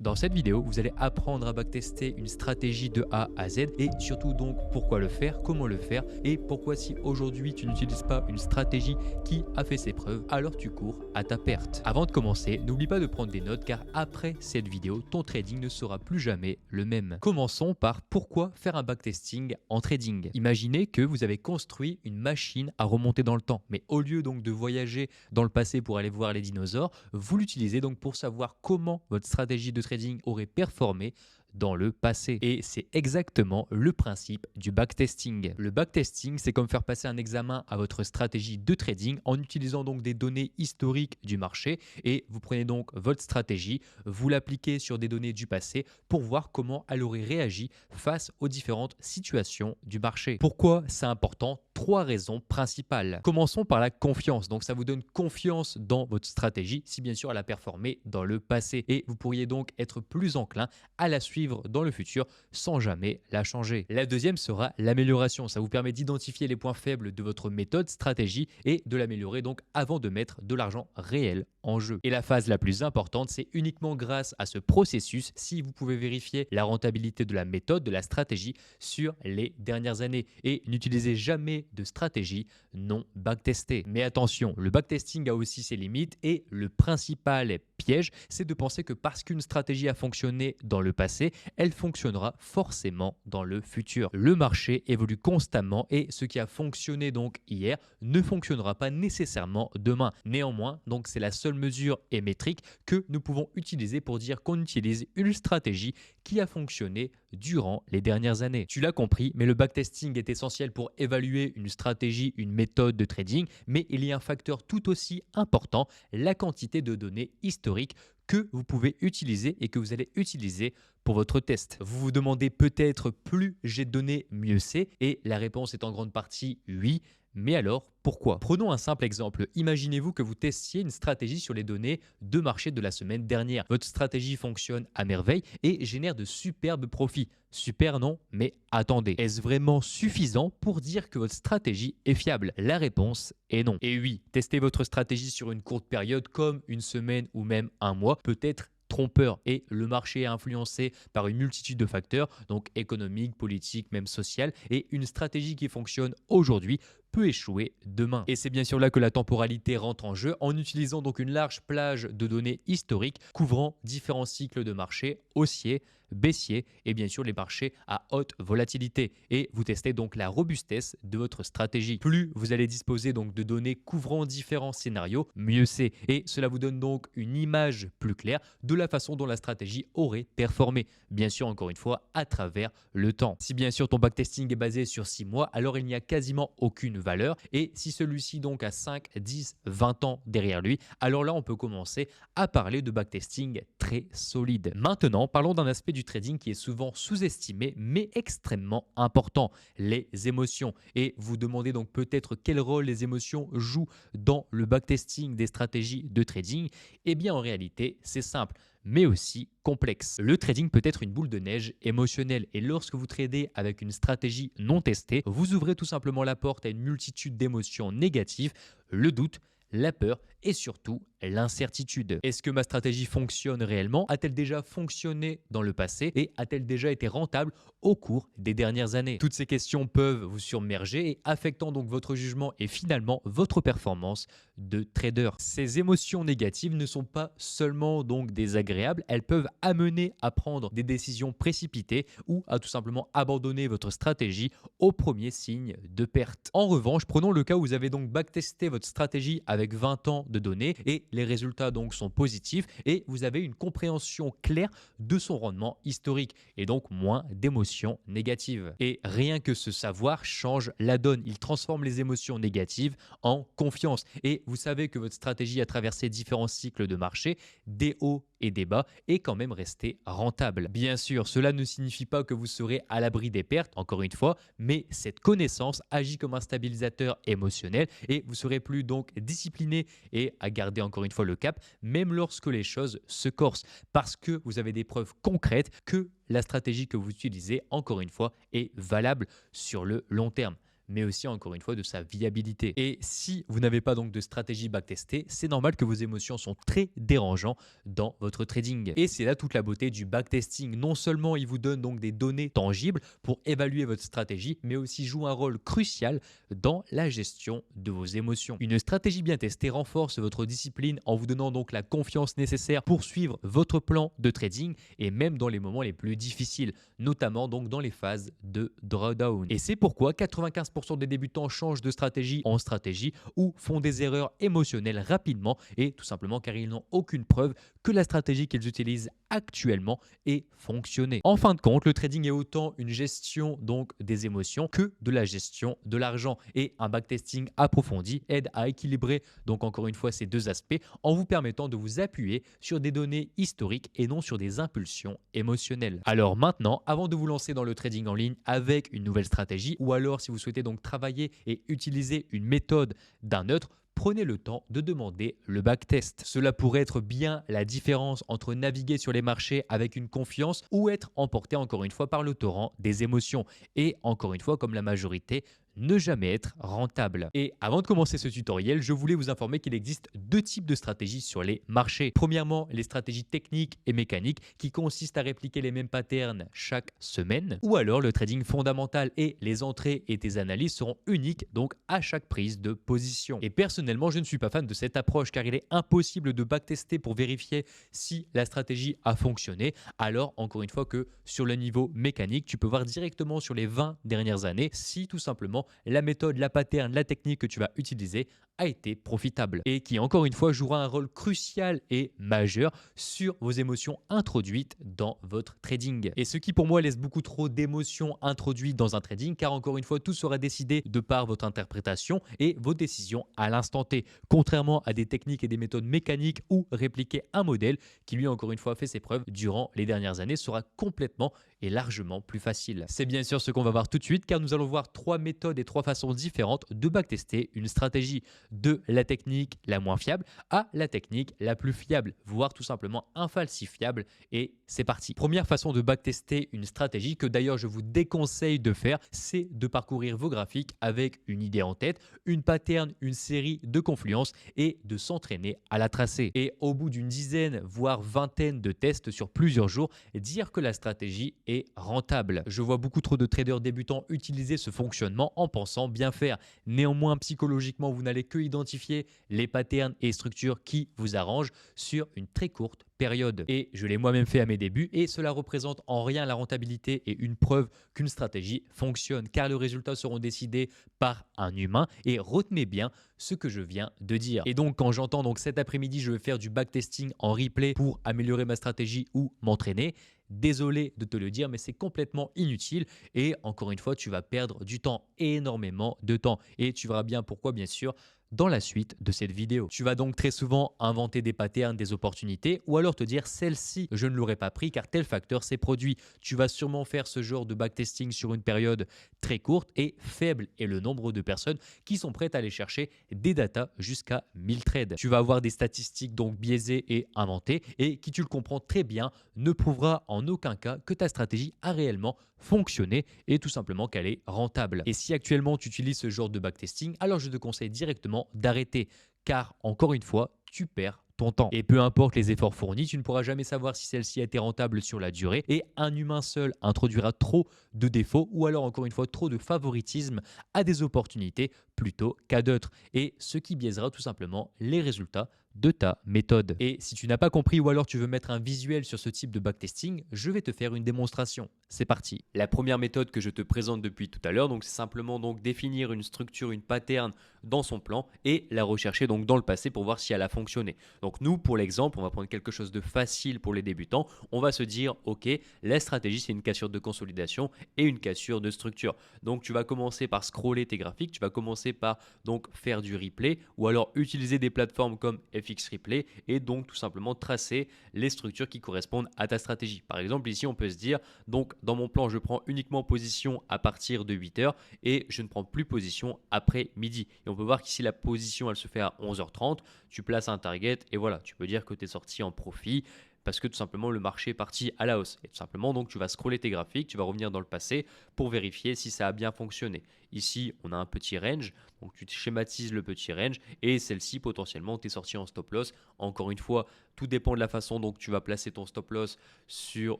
Dans cette vidéo, vous allez apprendre à backtester une stratégie de A à Z et surtout donc pourquoi le faire, comment le faire et pourquoi si aujourd'hui tu n'utilises pas une stratégie qui a fait ses preuves, alors tu cours à ta perte. Avant de commencer, n'oublie pas de prendre des notes car après cette vidéo, ton trading ne sera plus jamais le même. Commençons par pourquoi faire un backtesting en trading. Imaginez que vous avez construit une machine à remonter dans le temps, mais au lieu donc de voyager dans le passé pour aller voir les dinosaures, vous l'utilisez donc pour savoir comment votre stratégie de trading aurait performé dans le passé. Et c'est exactement le principe du backtesting. Le backtesting, c'est comme faire passer un examen à votre stratégie de trading en utilisant donc des données historiques du marché et vous prenez donc votre stratégie, vous l'appliquez sur des données du passé pour voir comment elle aurait réagi face aux différentes situations du marché. Pourquoi c'est important? Trois raisons principales. Commençons par la confiance. Donc ça vous donne confiance dans votre stratégie si bien sûr elle a performé dans le passé et vous pourriez donc être plus enclin à la suivre dans le futur sans jamais la changer. La deuxième sera l'amélioration. Ça vous permet d'identifier les points faibles de votre méthode, stratégie et de l'améliorer donc avant de mettre de l'argent réel en jeu. Et la phase la plus importante, c'est uniquement grâce à ce processus si vous pouvez vérifier la rentabilité de la méthode, de la stratégie sur les dernières années. Et n'utilisez jamais de stratégie non backtestée. Mais attention, le backtesting a aussi ses limites et le principal piège, c'est de penser que parce qu'une stratégie a fonctionné dans le passé, elle fonctionnera forcément dans le futur. Le marché évolue constamment et ce qui a fonctionné donc hier ne fonctionnera pas nécessairement demain. Néanmoins, donc c'est la seule mesure et métrique que nous pouvons utiliser pour dire qu'on utilise une stratégie qui a fonctionné durant les dernières années. Tu l'as compris, mais le backtesting est essentiel pour évaluer une stratégie, une méthode de trading, mais il y a un facteur tout aussi important, la quantité de données historiques que vous pouvez utiliser et que vous allez utiliser pour votre test. Vous vous demandez peut-être plus j'ai de données, mieux c'est, et la réponse est en grande partie oui. Mais alors, pourquoi? Prenons un simple exemple. Imaginez-vous que vous testiez une stratégie sur les données de marché de la semaine dernière. Votre stratégie fonctionne à merveille et génère de superbes profits. Super non, mais attendez, est-ce vraiment suffisant pour dire que votre stratégie est fiable? La réponse est non. Et oui, tester votre stratégie sur une courte période comme une semaine ou même un mois peut être trompeur et le marché est influencé par une multitude de facteurs, donc économiques, politiques, même social, et une stratégie qui fonctionne aujourd'hui peut échouer demain. Et c'est bien sûr là que la temporalité rentre en jeu en utilisant donc une large plage de données historiques couvrant différents cycles de marché haussiers, baissiers et bien sûr les marchés à haute volatilité. Et vous testez donc la robustesse de votre stratégie. Plus vous allez disposer donc de données couvrant différents scénarios, mieux c'est. Et cela vous donne donc une image plus claire de la façon dont la stratégie aurait performé. Bien sûr, encore une fois, à travers le temps. Si bien sûr ton backtesting est basé sur 6 mois, alors il n'y a quasiment aucune valeur. Et si celui-ci donc a 5, 10, 20 ans derrière lui, alors là on peut commencer à parler de backtesting très solide. Maintenant, parlons d'un aspect du trading qui est souvent sous-estimé mais extrêmement important, les émotions. Et vous demandez donc peut-être quel rôle les émotions jouent dans le backtesting des stratégies de trading. Eh bien en réalité, c'est simple mais aussi complexe. Le trading peut être une boule de neige émotionnelle et lorsque vous tradez avec une stratégie non testée, vous ouvrez tout simplement la porte à une multitude d'émotions négatives, le doute, la peur et surtout l'incertitude. Est-ce que ma stratégie fonctionne réellement? A-t-elle déjà fonctionné dans le passé et a-t-elle déjà été rentable au cours des dernières années? Toutes ces questions peuvent vous submerger et affectant donc votre jugement et finalement votre performance de trader. Ces émotions négatives ne sont pas seulement donc désagréables, elles peuvent amener à prendre des décisions précipitées ou à tout simplement abandonner votre stratégie au premier signe de perte. En revanche, prenons le cas où vous avez donc backtesté votre stratégie avec 20 ans de données et les résultats donc sont positifs et vous avez une compréhension claire de son rendement historique et donc moins d'émotions négatives. Et rien que ce savoir change la donne. Il transforme les émotions négatives en confiance. Et vous savez que votre stratégie a traversé différents cycles de marché, des hauts et des bas, est quand même restée rentable. Bien sûr, cela ne signifie pas que vous serez à l'abri des pertes, encore une fois, mais cette connaissance agit comme un stabilisateur émotionnel et vous serez plus donc discipliné et à garder encore une fois le cap, même lorsque les choses se corsent, parce que vous avez des preuves concrètes que la stratégie que vous utilisez, encore une fois, est valable sur le long terme. mais aussi encore une fois de sa viabilité. Et si vous n'avez pas donc de stratégie backtestée, c'est normal que vos émotions sont très dérangeantes dans votre trading. Et c'est là toute la beauté du backtesting. Non seulement il vous donne donc des données tangibles pour évaluer votre stratégie, mais aussi joue un rôle crucial dans la gestion de vos émotions. Une stratégie bien testée renforce votre discipline en vous donnant donc la confiance nécessaire pour suivre votre plan de trading et même dans les moments les plus difficiles, notamment donc dans les phases de drawdown. Et c'est pourquoi 95% des débutants changent de stratégie en stratégie ou font des erreurs émotionnelles rapidement et tout simplement car ils n'ont aucune preuve que la stratégie qu'ils utilisent actuellement ait fonctionné. En fin de compte, le trading est autant une gestion donc des émotions que de la gestion de l'argent et un backtesting approfondi aide à équilibrer donc encore une fois ces deux aspects en vous permettant de vous appuyer sur des données historiques et non sur des impulsions émotionnelles. Alors maintenant, avant de vous lancer dans le trading en ligne avec une nouvelle stratégie ou alors si vous souhaitez donc travailler et utiliser une méthode d'un neutre, prenez le temps de demander le backtest. Cela pourrait être bien la différence entre naviguer sur les marchés avec une confiance ou être emporté encore une fois par le torrent des émotions. Et encore une fois, comme la majorité, ne jamais être rentable. Et avant de commencer ce tutoriel, je voulais vous informer qu'il existe deux types de stratégies sur les marchés. Premièrement, les stratégies techniques et mécaniques qui consistent à répliquer les mêmes patterns chaque semaine, ou alors le trading fondamental et les entrées et tes analyses seront uniques donc à chaque prise de position. Et personnellement, je ne suis pas fan de cette approche car il est impossible de backtester pour vérifier si la stratégie a fonctionné. Alors encore une fois que sur le niveau mécanique, tu peux voir directement sur les 20 dernières années si tout simplement la méthode, la pattern, la technique que tu vas utiliser a été profitable et qui encore une fois jouera un rôle crucial et majeur sur vos émotions introduites dans votre trading. Et ce qui pour moi laisse beaucoup trop d'émotions introduites dans un trading car encore une fois tout sera décidé de par votre interprétation et vos décisions à l'instant T. Contrairement à des techniques et des méthodes mécaniques ou répliquer un modèle qui lui encore une fois a fait ses preuves durant les dernières années sera complètement et largement plus facile. C'est bien sûr ce qu'on va voir tout de suite car nous allons voir trois méthodes et trois façons différentes de backtester une stratégie, de la technique la moins fiable à la technique la plus fiable, voire tout simplement infalsifiable. Et c'est parti. Première façon de backtester une stratégie que d'ailleurs je vous déconseille de faire, c'est de parcourir vos graphiques avec une idée en tête, une pattern, une série de confluences et de s'entraîner à la tracer. Et au bout d'une dizaine, voire vingtaine de tests sur plusieurs jours, dire que la stratégie est rentable. Je vois beaucoup trop de traders débutants utiliser ce fonctionnement en pensant bien faire. Néanmoins, psychologiquement, vous n'allez que identifier les patterns et structures qui vous arrangent sur une très courte période. Et je l'ai moi-même fait à mes débuts et cela représente en rien la rentabilité et une preuve qu'une stratégie fonctionne car les résultats seront décidés par un humain et retenez bien ce que je viens de dire. Et donc quand j'entends donc cet après-midi je vais faire du backtesting en replay pour améliorer ma stratégie ou m'entraîner, désolé de te le dire, mais c'est complètement inutile et encore une fois, tu vas perdre du temps, énormément de temps. Et tu verras bien pourquoi, bien sûr, dans la suite de cette vidéo. Tu vas donc très souvent inventer des patterns, des opportunités ou alors te dire celle-ci, je ne l'aurais pas pris car tel facteur s'est produit. Tu vas sûrement faire ce genre de backtesting sur une période très courte et faible est le nombre de personnes qui sont prêtes à aller chercher des datas jusqu'à 1000 trades. Tu vas avoir des statistiques donc biaisées et inventées et qui, tu le comprends très bien, ne prouvera en aucun cas que ta stratégie a réellement fonctionné et tout simplement qu'elle est rentable. Et si actuellement tu utilises ce genre de backtesting, alors je te conseille directement d'arrêter car encore une fois, tu perds ton temps. Et peu importe les efforts fournis, tu ne pourras jamais savoir si celle-ci a été rentable sur la durée et un humain seul introduira trop de défauts ou alors encore une fois trop de favoritisme à des opportunités plutôt qu'à d'autres et ce qui biaisera tout simplement les résultats de ta méthode. Et si tu n'as pas compris ou alors tu veux mettre un visuel sur ce type de backtesting, je vais te faire une démonstration. C'est parti. La première méthode que je te présente depuis tout à l'heure, donc c'est simplement donc définir une structure, une pattern dans son plan et la rechercher donc dans le passé pour voir si elle a fonctionné. Donc nous, pour l'exemple, on va prendre quelque chose de facile pour les débutants. On va se dire, ok, la stratégie c'est une cassure de consolidation et une cassure de structure. Donc tu vas commencer par scroller tes graphiques, tu vas commencer par donc faire du replay ou alors utiliser des plateformes comme FX Replay et donc tout simplement tracer les structures qui correspondent à ta stratégie. Par exemple, ici, on peut se dire, donc dans mon plan, je prends uniquement position à partir de 8h et je ne prends plus position après midi. Et on peut voir qu'ici, la position, elle se fait à 11h30. Tu places un target et voilà, tu peux dire que tu es sorti en profit parce que tout simplement le marché est parti à la hausse. Et tout simplement, donc tu vas scroller tes graphiques, tu vas revenir dans le passé pour vérifier si ça a bien fonctionné. Ici, on a un petit range. Donc, tu schématises le petit range et celle-ci, potentiellement, tu es sorti en stop loss. Encore une fois, tout dépend de la façon dont tu vas placer ton stop loss sur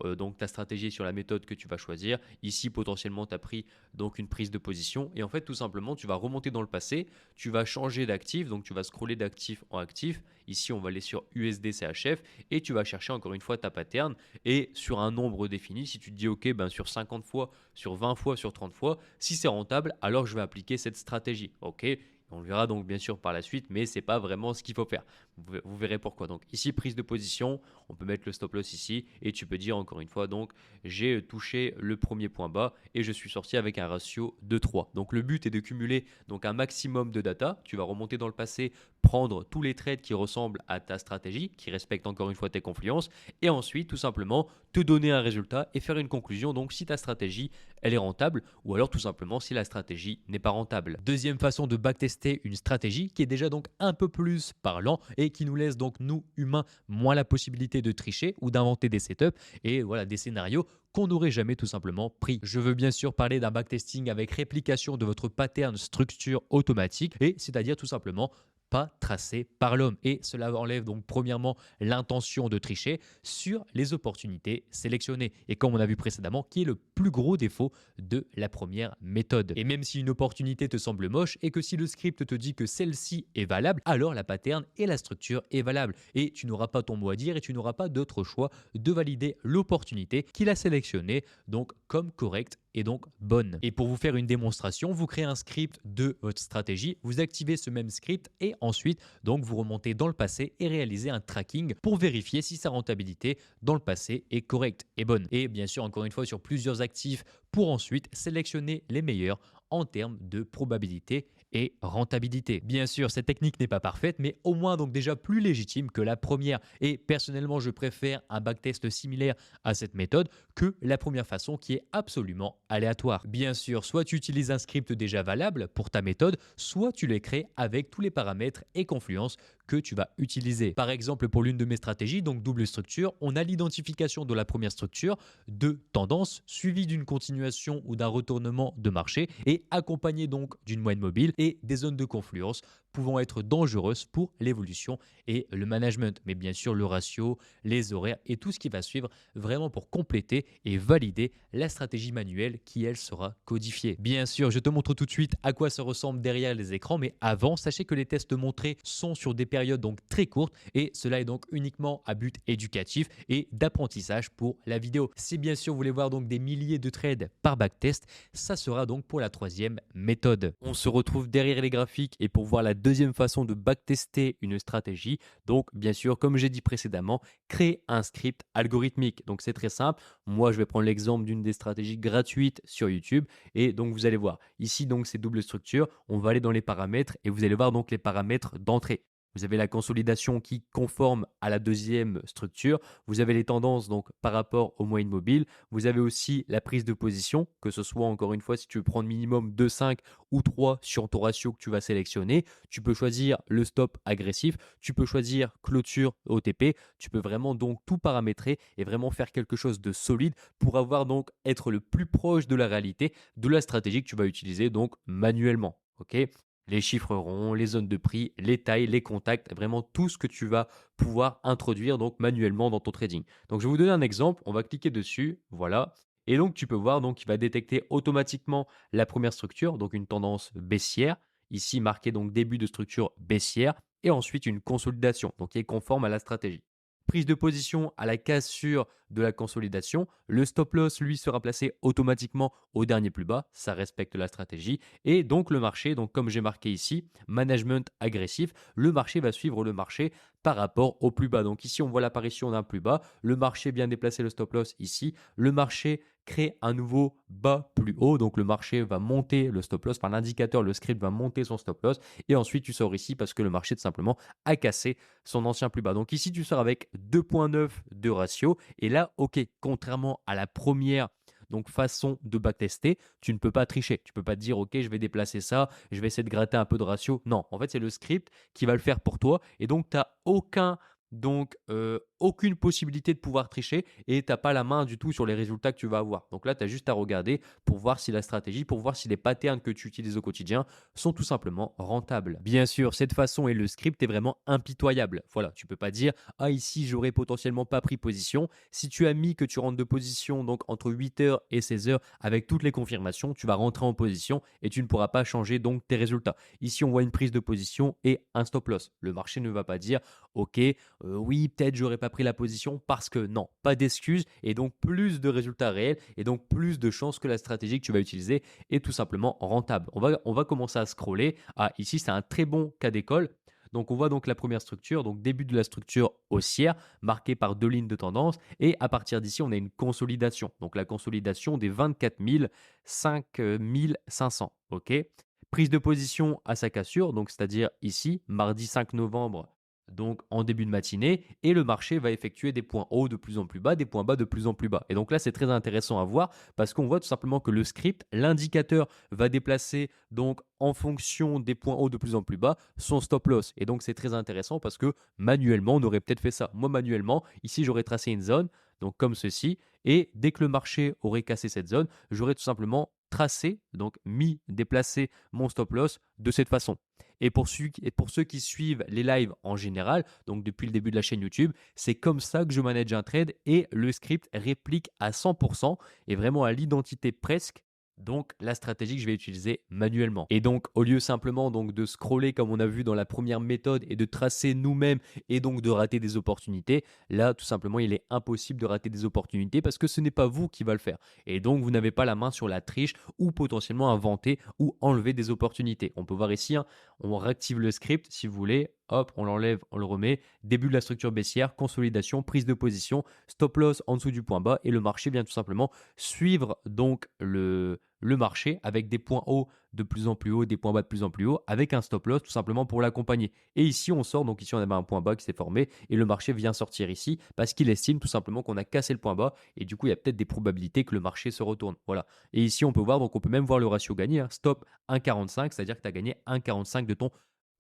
donc ta stratégie, sur la méthode que tu vas choisir. Ici, potentiellement, tu as pris donc une prise de position. Et en fait, tout simplement, tu vas remonter dans le passé. Tu vas changer d'actif. Donc, tu vas scroller d'actif en actif. Ici, on va aller sur USD CHF et tu vas chercher encore une fois ta pattern. Et sur un nombre défini, si tu te dis, OK, ben sur 50 fois, sur 20 fois, sur 30 fois, si c'est rentable, alors je vais appliquer cette stratégie. OK, on le verra donc bien sûr par la suite, mais ce n'est pas vraiment ce qu'il faut faire. Vous verrez pourquoi. Donc ici, prise de position, on peut mettre le stop loss ici et tu peux dire encore une fois, donc j'ai touché le premier point bas et je suis sorti avec un ratio de 3. Donc le but est de cumuler donc un maximum de data. Tu vas remonter dans le passé, prendre tous les trades qui ressemblent à ta stratégie, qui respectent encore une fois tes confluences et ensuite tout simplement te donner un résultat et faire une conclusion. Donc si ta stratégie elle est rentable ou alors tout simplement si la stratégie n'est pas rentable. Deuxième façon de backtester une stratégie qui est déjà donc un peu plus parlant et qui nous laisse donc nous humains moins la possibilité de tricher ou d'inventer des setups et voilà des scénarios qu'on n'aurait jamais tout simplement pris. Je veux bien sûr parler d'un backtesting avec réplication de votre pattern structure automatique et c'est-à-dire tout simplement pas tracé par l'homme. Et cela enlève donc premièrement l'intention de tricher sur les opportunités sélectionnées. Et comme on a vu précédemment, qui est le plus gros défaut de la première méthode. Et même si une opportunité te semble moche et que si le script te dit que celle-ci est valable, alors la pattern et la structure est valable. Et tu n'auras pas ton mot à dire et tu n'auras pas d'autre choix de valider l'opportunité qu'il a sélectionnée donc comme correcte et donc bonne. Et pour vous faire une démonstration, vous créez un script de votre stratégie, vous activez ce même script et ensuite donc vous remontez dans le passé et réalisez un tracking pour vérifier si sa rentabilité dans le passé est correcte et bonne. Et bien sûr, encore une fois, sur plusieurs actifs pour ensuite sélectionner les meilleurs en termes de probabilité et rentabilité. Bien sûr, cette technique n'est pas parfaite, mais au moins donc déjà plus légitime que la première. Et personnellement, je préfère un backtest similaire à cette méthode que la première façon qui est absolument aléatoire. Bien sûr, soit tu utilises un script déjà valable pour ta méthode, soit tu les crées avec tous les paramètres et confluences que tu vas utiliser. Par exemple, pour l'une de mes stratégies, donc double structure, on a l'identification de la première structure de tendance suivie d'une continuation ou d'un retournement de marché et accompagné donc d'une moyenne mobile et des zones de confluence pouvant être dangereuses pour l'évolution et le management. Mais bien sûr, le ratio, les horaires et tout ce qui va suivre vraiment pour compléter et valider la stratégie manuelle qui, elle, sera codifiée. Bien sûr, je te montre tout de suite à quoi ça ressemble derrière les écrans, mais avant, sachez que les tests montrés sont sur des périodes donc très courtes et cela est donc uniquement à but éducatif et d'apprentissage pour la vidéo. Si bien sûr vous voulez voir donc des milliers de trades par backtest, ça sera donc pour la troisième méthode. On se retrouve derrière les graphiques et pour voir la deuxième façon de backtester une stratégie, donc bien sûr, comme j'ai dit précédemment, créer un script algorithmique. Donc c'est très simple. Moi, je vais prendre l'exemple d'une des stratégies gratuites sur YouTube et donc vous allez voir. Ici, donc c'est double structure. On va aller dans les paramètres et vous allez voir donc les paramètres d'entrée. Vous avez la consolidation qui conforme à la deuxième structure. Vous avez les tendances donc par rapport aux moyennes mobiles. Vous avez aussi la prise de position, que ce soit encore une fois si tu veux prendre minimum 2, 5 ou 3 sur ton ratio que tu vas sélectionner. Tu peux choisir le stop agressif. Tu peux choisir clôture OTP. Tu peux vraiment donc tout paramétrer et vraiment faire quelque chose de solide pour avoir donc être le plus proche de la réalité de la stratégie que tu vas utiliser donc manuellement. Ok, les chiffres ronds, les zones de prix, les tailles, les contacts, vraiment tout ce que tu vas pouvoir introduire donc manuellement dans ton trading. Donc je vais vous donner un exemple, on va cliquer dessus, voilà. Et donc tu peux voir donc il va détecter automatiquement la première structure, donc une tendance baissière, ici marqué donc début de structure baissière et ensuite une consolidation, donc qui est conforme à la stratégie. Prise de position à la cassure de la consolidation. Le stop loss, lui, sera placé automatiquement au dernier plus bas. Ça respecte la stratégie. Et donc, le marché, donc comme j'ai marqué ici, management agressif, le marché va suivre le marché par rapport au plus bas. Donc ici, on voit l'apparition d'un plus bas. Le marché bien déplacé, le stop loss ici. Le marché crée un nouveau bas plus haut. Donc le marché va monter le stop loss par l'indicateur. Le script va monter son stop loss. Et ensuite, tu sors ici parce que le marché tout simplement a cassé son ancien plus bas. Donc ici, tu sors avec 2,9 de ratio. Et là, ok, contrairement à la première donc façon de backtester, tu ne peux pas tricher. Tu ne peux pas te dire, ok, je vais déplacer ça, je vais essayer de gratter un peu de ratio. Non, en fait, c'est le script qui va le faire pour toi. Et donc, tu n'as aucun donc aucune possibilité de pouvoir tricher et tu as pas la main du tout sur les résultats que tu vas avoir. Donc là, tu as juste à regarder pour voir si la stratégie, pour voir si les patterns que tu utilises au quotidien sont tout simplement rentables. Bien sûr, cette façon et le script est vraiment impitoyable. Voilà, tu peux pas dire: «Ah ici, j'aurais potentiellement pas pris position». Si tu as mis que tu rentres de position donc entre 8 heures et 16 heures avec toutes les confirmations, tu vas rentrer en position et tu ne pourras pas changer donc tes résultats. Ici, on voit une prise de position et un stop loss. Le marché ne va pas dire: «OK, oui, peut-être j'aurais pas pris la position» parce que non, pas d'excuses et donc plus de résultats réels et donc plus de chances que la stratégie que tu vas utiliser est tout simplement rentable. On va commencer à scroller. Ah, ici, c'est un très bon cas d'école. Donc, on voit donc la première structure, donc début de la structure haussière, marquée par 2 lignes de tendance. Et à partir d'ici, on a une consolidation. Donc, la consolidation des 24 000, 5 500. OK. Prise de position à sa cassure, donc c'est-à-dire ici, mardi 5 novembre, donc en début de matinée, et le marché va effectuer des points hauts de plus en plus bas, des points bas de plus en plus bas. Et donc là, c'est très intéressant à voir parce qu'on voit tout simplement que le script, l'indicateur va déplacer donc en fonction des points hauts de plus en plus bas son stop loss. Et donc c'est très intéressant parce que manuellement, on aurait peut-être fait ça. Moi, manuellement, ici, j'aurais tracé une zone, donc comme ceci, et dès que le marché aurait cassé cette zone, j'aurais tout simplement tracé, donc déplacé mon stop loss de cette façon. Et pour ceux qui suivent les lives en général, donc depuis le début de la chaîne YouTube, c'est comme ça que je manage un trade et le script réplique à 100% et vraiment à l'identité presque. Donc la stratégie que je vais utiliser manuellement. Et donc au lieu simplement donc de scroller comme on a vu dans la première méthode et de tracer nous-mêmes et donc de rater des opportunités, là tout simplement il est impossible de rater des opportunités parce que ce n'est pas vous qui va le faire. Et donc vous n'avez pas la main sur la triche ou potentiellement inventer ou enlever des opportunités. On peut voir ici, hein, on réactive le script si vous voulez, hop, on l'enlève, on le remet, début de la structure baissière, consolidation, prise de position, stop loss en dessous du point bas et le marché vient tout simplement suivre donc le marché avec des points hauts de plus en plus haut, des points bas de plus en plus haut, avec un stop loss tout simplement pour l'accompagner. Et ici on sort, donc ici on avait un point bas qui s'est formé et le marché vient sortir ici parce qu'il estime tout simplement qu'on a cassé le point bas et du coup il y a peut-être des probabilités que le marché se retourne. Voilà. Et ici on peut voir, donc on peut même voir le ratio gagné, hein, stop 1,45, c'est-à-dire que tu as gagné 1,45 de ton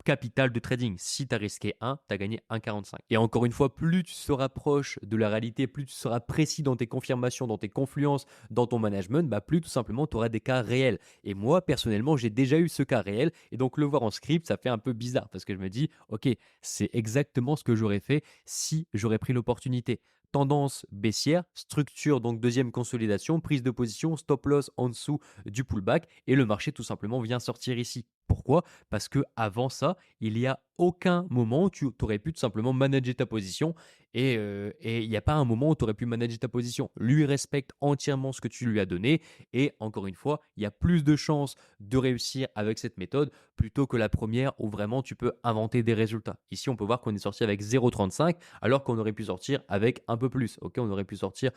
capital de trading. Si tu as risqué 1, tu as gagné 1,45. Et encore une fois, plus tu se rapproches de la réalité, plus tu seras précis dans tes confirmations, dans tes confluences, dans ton management, plus tout simplement tu auras des cas réels. Et moi, personnellement, j'ai déjà eu ce cas réel. Et donc, le voir en script, ça fait un peu bizarre parce que je me dis, OK, c'est exactement ce que j'aurais fait si j'aurais pris l'opportunité. Tendance baissière, structure, donc deuxième consolidation, prise de position, stop loss en dessous du pullback et le marché tout simplement vient sortir ici. Pourquoi? Parce que avant ça, il y a aucun moment où tu aurais pu tout simplement manager ta position et il n'y a pas un moment où tu aurais pu manager ta position. Lui respecte entièrement ce que tu lui as donné et encore une fois, il y a plus de chances de réussir avec cette méthode plutôt que la première où vraiment tu peux inventer des résultats. Ici, on peut voir qu'on est sorti avec 0,35 alors qu'on aurait pu sortir avec un peu plus. Ok, on aurait pu sortir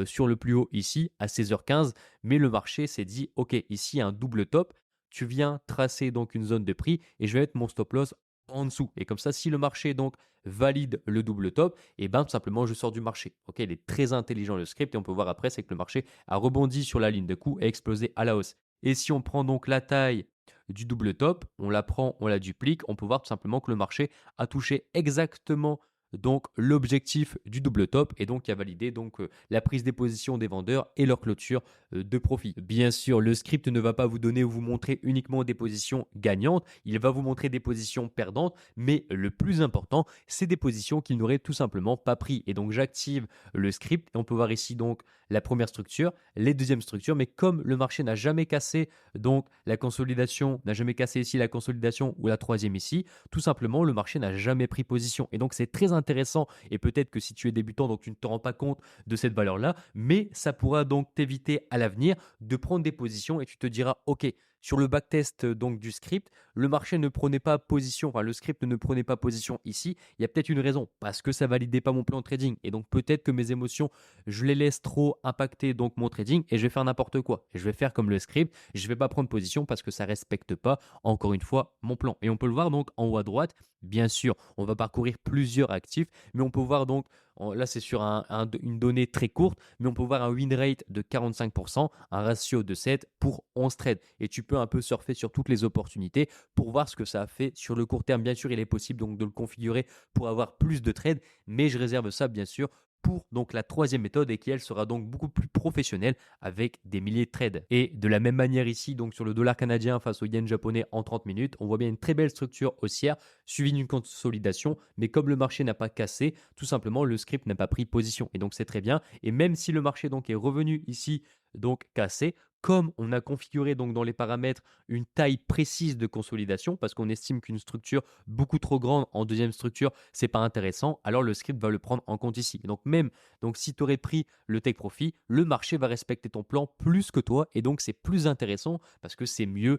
sur le plus haut ici à 16h15, mais le marché s'est dit, ok, ici il y a un double top, tu viens tracer donc une zone de prix et je vais mettre mon stop loss en dessous. Et comme ça, si le marché donc valide le double top, et ben tout simplement je sors du marché. Ok, il est très intelligent le script et on peut voir après c'est que le marché a rebondi sur la ligne de coup et explosé à la hausse. Et si on prend donc la taille du double top, on la prend, on la duplique, on peut voir tout simplement que le marché a touché exactement donc l'objectif du double top et donc qui a validé donc la prise des positions des vendeurs et leur clôture de profit. Bien sûr, le script ne va pas vous donner ou vous montrer uniquement des positions gagnantes, il va vous montrer des positions perdantes, mais le plus important, c'est des positions qu'il n'aurait tout simplement pas pris. Et donc j'active le script et on peut voir ici donc la première structure, les deuxièmes structures, mais comme le marché n'a jamais cassé donc la consolidation, n'a jamais cassé ici la consolidation ou la troisième ici, tout simplement le marché n'a jamais pris position. Et donc c'est très intéressant et peut-être que si tu es débutant, donc tu ne te rends pas compte de cette valeur-là, mais ça pourra donc t'éviter à l'avenir de prendre des positions et tu te diras, ok, sur le backtest donc du script, le marché ne prenait pas position, enfin le script ne prenait pas position ici, il y a peut-être une raison, parce que ça validait pas mon plan de trading. Et donc peut-être que mes émotions, je les laisse trop impacter donc mon trading et je vais faire n'importe quoi. Et je vais faire comme le script, je vais pas prendre position parce que ça respecte pas, encore une fois, mon plan. Et on peut le voir donc en haut à droite, bien sûr, on va parcourir plusieurs actifs, mais on peut voir donc Là, c'est sur une donnée très courte, mais on peut voir un win rate de 45%, un ratio de 7 pour 11 trades. Et tu peux un peu surfer sur toutes les opportunités pour voir ce que ça a fait sur le court terme. Bien sûr, il est possible donc de le configurer pour avoir plus de trades, mais je réserve ça bien sûr pour donc la troisième méthode et qui elle sera donc beaucoup plus professionnelle avec des milliers de trades. Et de la même manière ici, donc sur le dollar canadien face au yen japonais en 30 minutes, on voit bien une très belle structure haussière suivie d'une consolidation, mais comme le marché n'a pas cassé, tout simplement le script n'a pas pris position. Et donc c'est très bien. Et même si le marché donc est revenu ici donc cassé, comme on a configuré donc dans les paramètres une taille précise de consolidation, parce qu'on estime qu'une structure beaucoup trop grande en deuxième structure, c'est pas intéressant, alors le script va le prendre en compte ici. Et donc même donc si tu aurais pris le take profit, le marché va respecter ton plan plus que toi, et donc c'est plus intéressant parce que c'est mieux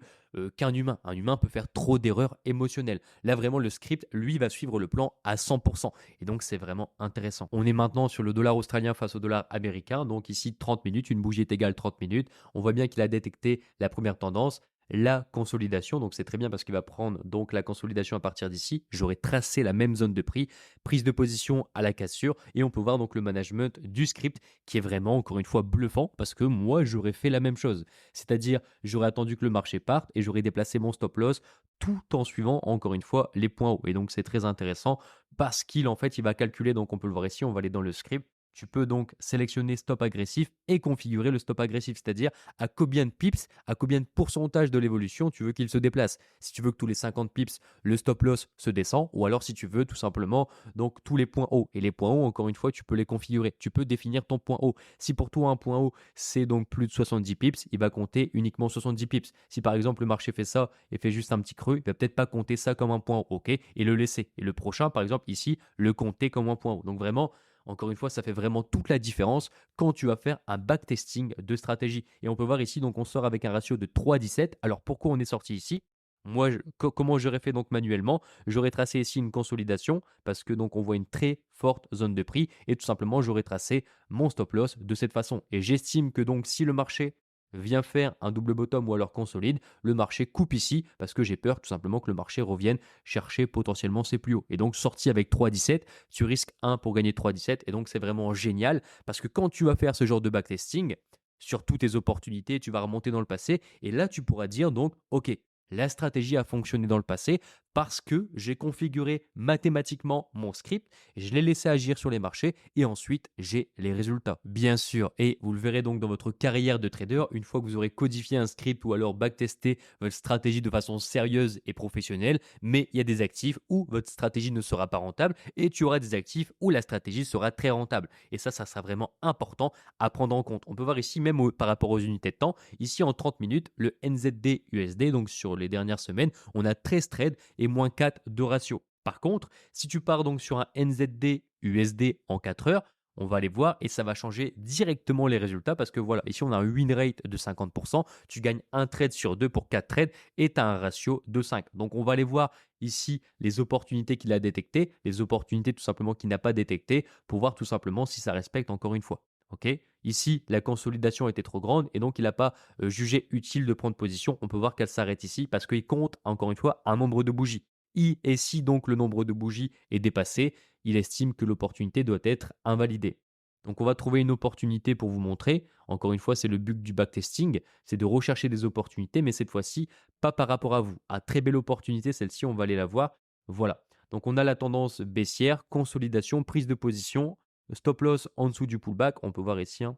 qu'un humain. Un humain peut faire trop d'erreurs émotionnelles. Là vraiment le script, lui, va suivre le plan à 100%. Et donc c'est vraiment intéressant. On est maintenant sur le dollar australien face au dollar américain. Donc ici 30 minutes, une bougie est égale 30 minutes. On voit bien qu'il a détecté la première tendance, la consolidation. Donc c'est très bien parce qu'il va prendre donc la consolidation à partir d'ici. J'aurais tracé la même zone de prix, prise de position à la cassure, et on peut voir donc le management du script qui est vraiment encore une fois bluffant parce que moi j'aurais fait la même chose. C'est-à-dire j'aurais attendu que le marché parte et j'aurais déplacé mon stop loss tout en suivant encore une fois les points hauts. Et donc c'est très intéressant parce qu'il en fait il va calculer, donc on peut le voir ici, on va aller dans le script. Tu peux donc sélectionner stop agressif et configurer le stop agressif, c'est-à-dire à combien de pips, à combien de pourcentage de l'évolution tu veux qu'il se déplace. Si tu veux que tous les 50 pips, le stop loss se descend, ou alors si tu veux tout simplement donc tous les points hauts. Et les points hauts, encore une fois, tu peux les configurer. Tu peux définir ton point haut. Si pour toi un point haut, c'est donc plus de 70 pips, il va compter uniquement 70 pips. Si par exemple le marché fait ça et fait juste un petit creux, il va peut-être pas compter ça comme un point haut, ok, et le laisser. Et le prochain, par exemple ici, le compter comme un point haut. Donc vraiment, encore une fois, ça fait vraiment toute la différence quand tu vas faire un backtesting de stratégie. Et on peut voir ici, donc on sort avec un ratio de 3,17. Alors pourquoi on est sorti ici? Moi, comment j'aurais fait donc manuellement? J'aurais tracé ici une consolidation parce que donc on voit une très forte zone de prix et tout simplement j'aurais tracé mon stop loss de cette façon. Et j'estime que donc si le marché vient faire un double bottom ou alors consolide, le marché coupe ici parce que j'ai peur tout simplement que le marché revienne chercher potentiellement ses plus hauts. Et donc sorti avec 3,17, tu risques 1 pour gagner 3,17 et donc c'est vraiment génial parce que quand tu vas faire ce genre de backtesting, sur toutes tes opportunités, tu vas remonter dans le passé et là tu pourras dire donc OK, la stratégie a fonctionné dans le passé parce que j'ai configuré mathématiquement mon script, je l'ai laissé agir sur les marchés et ensuite j'ai les résultats. Bien sûr, et vous le verrez donc dans votre carrière de trader, une fois que vous aurez codifié un script ou alors backtesté votre stratégie de façon sérieuse et professionnelle, mais il y a des actifs où votre stratégie ne sera pas rentable et tu auras des actifs où la stratégie sera très rentable. Et ça sera vraiment important à prendre en compte. On peut voir ici même par rapport aux unités de temps, ici en 30 minutes, le NZD USD, donc sur les dernières semaines, on a 13 trades et moins 4 de ratio. Par contre, si tu pars donc sur un NZD USD en 4 heures, on va aller voir et ça va changer directement les résultats parce que voilà, ici on a un win rate de 50%, tu gagnes un trade sur 2 pour 4 trades et tu as un ratio de 5. Donc on va aller voir ici les opportunités qu'il a détectées, les opportunités tout simplement qu'il n'a pas détectées pour voir tout simplement si ça respecte encore une fois. Ok, ici, la consolidation était trop grande et donc il n'a pas jugé utile de prendre position. On peut voir qu'elle s'arrête ici parce qu'il compte, encore une fois, un nombre de bougies. Et si donc le nombre de bougies est dépassé, il estime que l'opportunité doit être invalidée. Donc on va trouver une opportunité pour vous montrer. Encore une fois, c'est le but du backtesting, c'est de rechercher des opportunités, mais cette fois-ci, pas par rapport à vous. À très belle opportunité, celle-ci, on va aller la voir. Voilà. Donc on a la tendance baissière, consolidation, prise de position, stop loss en dessous du pullback. On peut voir ici, hein.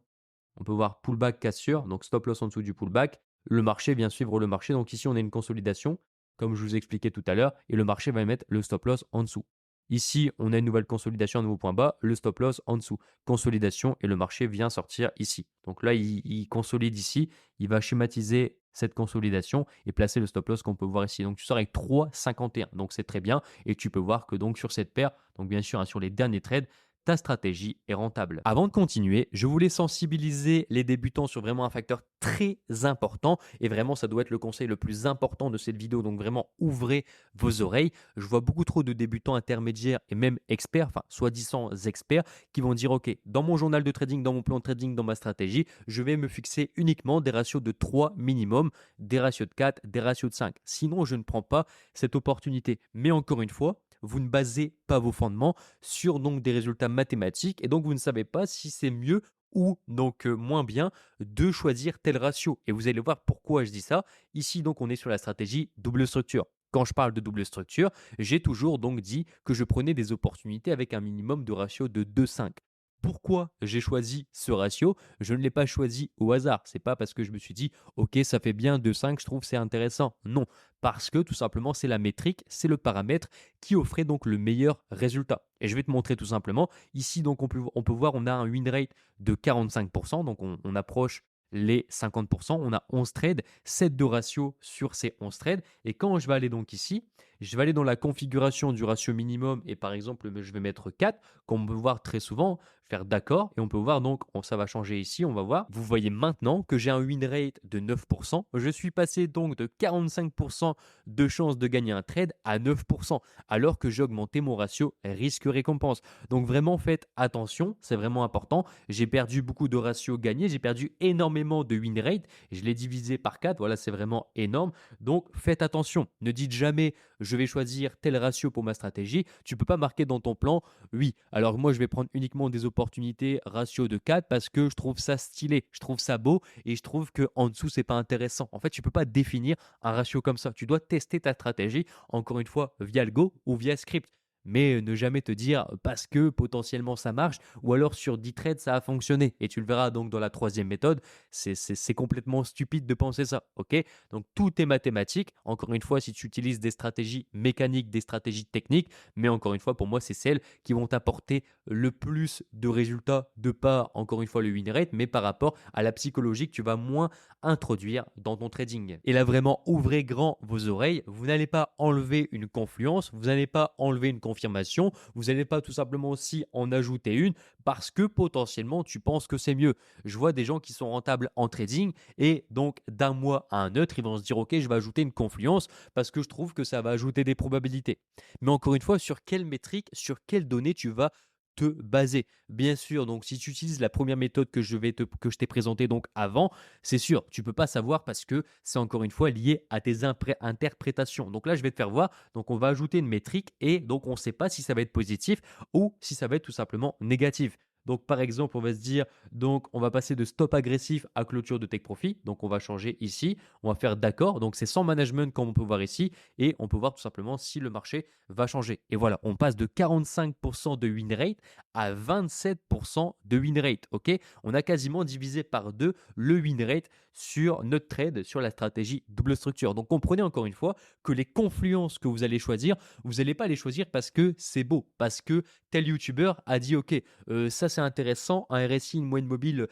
On peut voir pullback cassure, donc stop loss en dessous du pullback. Le marché vient suivre le marché. Donc ici, on a une consolidation, comme je vous expliquais tout à l'heure, et le marché va mettre le stop loss en dessous. Ici, on a une nouvelle consolidation, un nouveau point bas, le stop loss en dessous. Consolidation et le marché vient sortir ici. Donc là, il consolide ici, il va schématiser cette consolidation et placer le stop loss qu'on peut voir ici. Donc tu sors avec 3,51. Donc c'est très bien et tu peux voir que donc sur cette paire, donc bien sûr hein, sur les derniers trades, ta stratégie est rentable. Avant de continuer, je voulais sensibiliser les débutants sur vraiment un facteur très important et vraiment ça doit être le conseil le plus important de cette vidéo. Donc vraiment ouvrez vos oreilles. Je vois beaucoup trop de débutants intermédiaires et même experts, enfin soi-disant experts, qui vont dire ok, dans mon journal de trading, dans mon plan de trading, dans ma stratégie, je vais me fixer uniquement des ratios de 3 minimum, des ratios de 4, des ratios de 5. Sinon, je ne prends pas cette opportunité. Mais encore une fois, vous ne basez pas vos fondements sur donc des résultats mathématiques et donc vous ne savez pas si c'est mieux ou donc moins bien de choisir tel ratio. Et vous allez voir pourquoi je dis ça. Ici, donc, on est sur la stratégie double structure. Quand je parle de double structure, j'ai toujours donc dit que je prenais des opportunités avec un minimum de ratio de 2,5. Pourquoi j'ai choisi ce ratio? Je ne l'ai pas choisi au hasard. C'est pas parce que je me suis dit, ok, ça fait bien 2,5, je trouve c'est intéressant. Non, parce que tout simplement, c'est la métrique, c'est le paramètre qui offrait donc le meilleur résultat. Et je vais te montrer tout simplement. Ici, donc, on peut voir, on a un win rate de 45%, donc on approche les 50%. On a 11 trades, 7 de ratio sur ces 11 trades. Et quand je vais aller donc ici, je vais aller dans la configuration du ratio minimum et par exemple, je vais mettre 4, comme on peut voir très souvent, faire d'accord. Et on peut voir donc, ça va changer ici, on va voir. Vous voyez maintenant que j'ai un win rate de 9%. Je suis passé donc de 45% de chance de gagner un trade à 9%, alors que j'ai augmenté mon ratio risque-récompense. Donc vraiment, faites attention, c'est vraiment important. J'ai perdu beaucoup de ratios gagnés, j'ai perdu énormément de win rate. Je l'ai divisé par 4, voilà, c'est vraiment énorme. Donc faites attention. Ne dites jamais je vais choisir tel ratio pour ma stratégie. Tu ne peux pas marquer dans ton plan, oui, alors moi je vais prendre uniquement des opportunités ratio de 4 parce que je trouve ça stylé, je trouve ça beau et je trouve qu'en dessous c'est pas intéressant. En fait, tu ne peux pas définir un ratio comme ça. Tu dois tester ta stratégie, encore une fois, via le Go ou via script. Mais ne jamais te dire parce que potentiellement ça marche ou alors sur 10 trades ça a fonctionné. Et tu le verras donc dans la troisième méthode, c'est complètement stupide de penser ça. Ok? Donc tout est mathématique. Encore une fois, si tu utilises des stratégies mécaniques, des stratégies techniques, mais encore une fois, pour moi, c'est celles qui vont t'apporter le plus de résultats de par, encore une fois, le win rate, mais par rapport à la psychologie que tu vas moins introduire dans ton trading. Et là, vraiment, ouvrez grand vos oreilles. Vous n'allez pas enlever une confluence, vous n'allez pas enlever une confirmation, vous n'allez pas tout simplement aussi en ajouter une parce que potentiellement, tu penses que c'est mieux. Je vois des gens qui sont rentables en trading et donc d'un mois à un autre, ils vont se dire, OK, je vais ajouter une confluence parce que je trouve que ça va ajouter des probabilités. Mais encore une fois, sur quelle métrique, sur quelles données tu vas te baser. Bien sûr, donc si tu utilises la première méthode que je t'ai présentée donc avant, c'est sûr, tu peux pas savoir parce que c'est encore une fois lié à tes interprétations. Donc là, je vais te faire voir. Donc on va ajouter une métrique et donc on ne sait pas si ça va être positif ou si ça va être tout simplement négatif. Donc par exemple, on va se dire, donc on va passer de stop agressif à clôture de take profit. Donc on va changer ici, on va faire d'accord. Donc c'est sans management comme on peut voir ici et on peut voir tout simplement si le marché va changer. Et voilà, on passe de 45% de win rate à 27% de win rate. Ok, on a quasiment divisé par deux le win rate sur notre trade, sur la stratégie double structure. Donc comprenez encore une fois que les confluences que vous allez choisir, vous n'allez pas les choisir parce que c'est beau, parce que tel YouTuber a dit ok, ça c'est intéressant, un RSI, une moyenne mobile,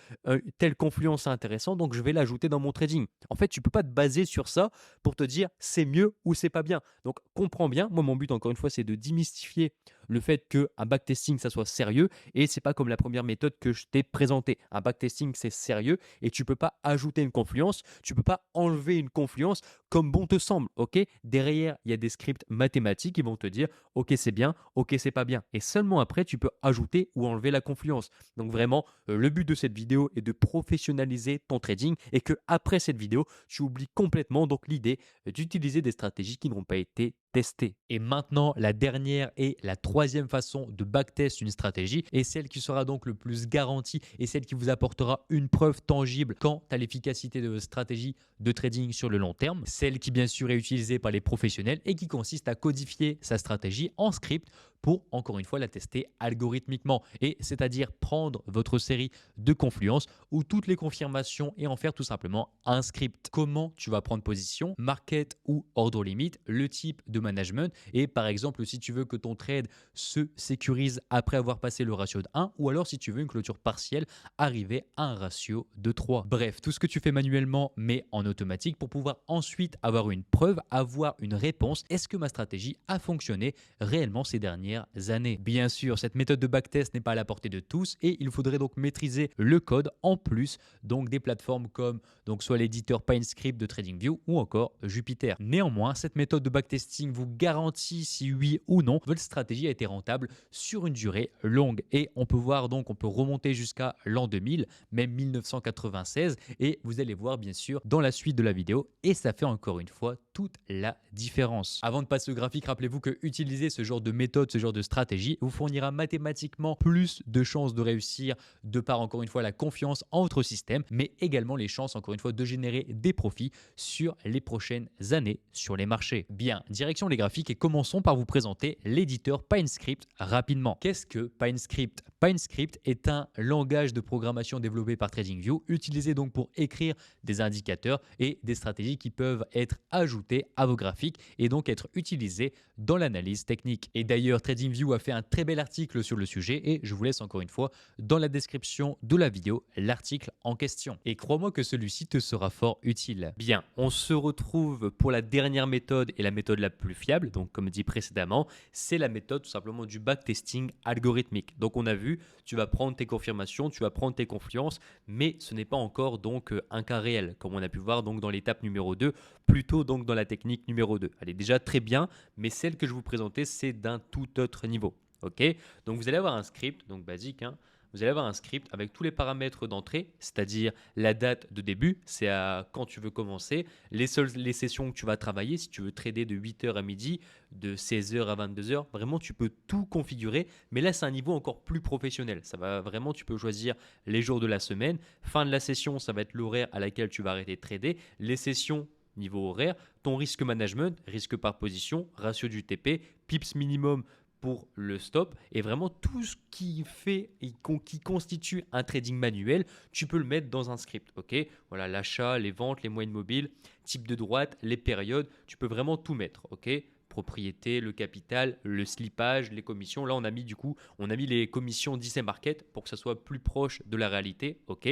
telle confluence c'est intéressant, donc je vais l'ajouter dans mon trading. En fait, tu peux pas te baser sur ça pour te dire c'est mieux ou c'est pas bien. Donc comprends bien, moi mon but encore une fois c'est de démystifier le fait qu'un backtesting ça soit sérieux et c'est pas comme la première méthode que je t'ai présentée. Un backtesting c'est sérieux et tu peux pas ajouter une confluence, tu peux pas enlever une confluence comme bon te semble, ok? Derrière, il y a des scripts mathématiques qui vont te dire ok c'est bien, ok c'est pas bien. Et seulement après tu peux ajouter ou enlever la confluence. Donc vraiment, le but de cette vidéo est de professionnaliser ton trading et que après cette vidéo, tu oublies complètement donc l'idée d'utiliser des stratégies qui n'ont pas été testées. Et maintenant, la dernière et la troisième façon de backtest une stratégie est celle qui sera donc le plus garantie et celle qui vous apportera une preuve tangible quant à l'efficacité de votre stratégie de trading sur le long terme. Celle qui bien sûr est utilisée par les professionnels et qui consiste à codifier sa stratégie en script pour encore une fois la tester algorithmiquement et c'est-à-dire prendre votre série de confluences ou toutes les confirmations et en faire tout simplement un script. Comment tu vas prendre position, market ou ordre limite, le type de management et par exemple si tu veux que ton trade se sécurise après avoir passé le ratio de 1 ou alors si tu veux une clôture partielle arriver à un ratio de 3. Bref, tout ce que tu fais manuellement mais en automatique pour pouvoir ensuite avoir une preuve, avoir une réponse. Est-ce que ma stratégie a fonctionné réellement ces dernières dernières années. Bien sûr, cette méthode de backtest n'est pas à la portée de tous et il faudrait donc maîtriser le code en plus donc des plateformes comme donc soit l'éditeur PineScript de TradingView ou encore Jupyter. Néanmoins, cette méthode de backtesting vous garantit si oui ou non votre stratégie a été rentable sur une durée longue. Et on peut voir donc, on peut remonter jusqu'à l'an 2000, même 1996, et vous allez voir bien sûr dans la suite de la vidéo, et ça fait encore une fois toute la différence. Avant de passer au graphique, rappelez-vous que utiliser ce genre de méthode, ce genre de stratégie vous fournira mathématiquement plus de chances de réussir de par encore une fois la confiance en votre système, mais également les chances encore une fois de générer des profits sur les prochaines années sur les marchés. Bien, direction les graphiques et commençons par vous présenter l'éditeur PineScript rapidement. Qu'est-ce que PineScript? PineScript est un langage de programmation développé par TradingView, utilisé donc pour écrire des indicateurs et des stratégies qui peuvent être ajoutées à vos graphiques et donc être utilisées dans l'analyse technique. Et d'ailleurs, TradingView a fait un très bel article sur le sujet et je vous laisse encore une fois dans la description de la vidéo l'article en question. Et crois-moi que celui-ci te sera fort utile. Bien, on se retrouve pour la dernière méthode et la méthode la plus fiable, donc comme dit précédemment, c'est la méthode tout simplement du backtesting algorithmique. Donc on a vu, tu vas prendre tes confirmations, tu vas prendre tes confluences, mais ce n'est pas encore donc un cas réel, comme on a pu voir donc dans l'étape numéro 2, plutôt donc dans la technique numéro 2. Elle est déjà très bien, mais celle que je vous présentais, c'est d'un tout autre niveau. Ok, donc vous allez avoir un script, donc basique, hein. Vous allez avoir un script avec tous les paramètres d'entrée, c'est-à-dire la date de début, c'est à quand tu veux commencer, les sessions que tu vas travailler, si tu veux trader de 8h à midi, de 16h à 22h, vraiment tu peux tout configurer, mais là c'est un niveau encore plus professionnel. Ça va vraiment, tu peux choisir les jours de la semaine, fin de la session, ça va être l'horaire à laquelle tu vas arrêter de trader, les sessions niveau horaire, ton risque management, risque par position, ratio du TP, pips minimum pour le stop et vraiment tout ce qui fait et qui constitue un trading manuel, tu peux le mettre dans un script. Ok, voilà, l'achat, les ventes, les moyennes mobiles, type de droite, les périodes, tu peux vraiment tout mettre. Ok, propriété, le capital, le slippage, les commissions. Là, on a mis les commissions d'IC Market pour que ça soit plus proche de la réalité. Ok,